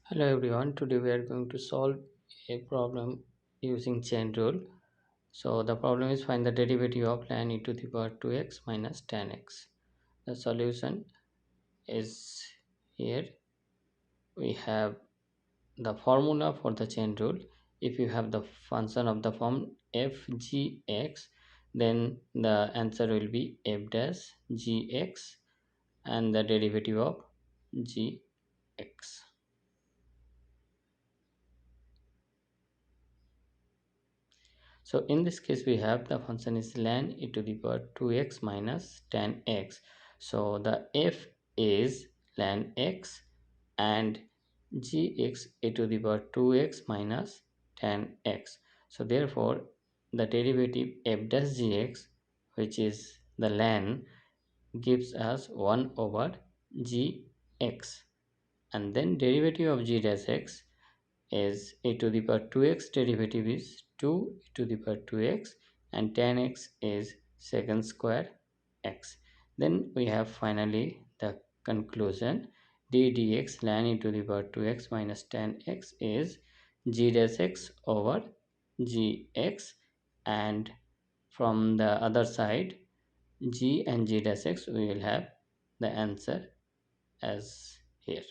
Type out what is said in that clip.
Hello everyone, today we are going to solve a problem using chain rule. So the problem is find the derivative of ln e to the power 2x minus 10x. The solution is here. We have the formula for the chain rule. If you have the function of the form f g x, then the answer will be f dash g x and the derivative of g x. So in this case, we have the function is ln e to the power 2x minus 10x. So the f is ln x and gx e to the power 2x minus 10x. So therefore, the derivative f dash gx, which is the ln, gives us 1 over gx, and then derivative of g dash x is e to the power 2x, derivative is 2 e to the power 2x, and 10x is secant square x. Then we have finally the conclusion. D dx ln e to the power 2x minus 10x is g dash x over gx, and from the other side g and g dash x we will have the answer as here.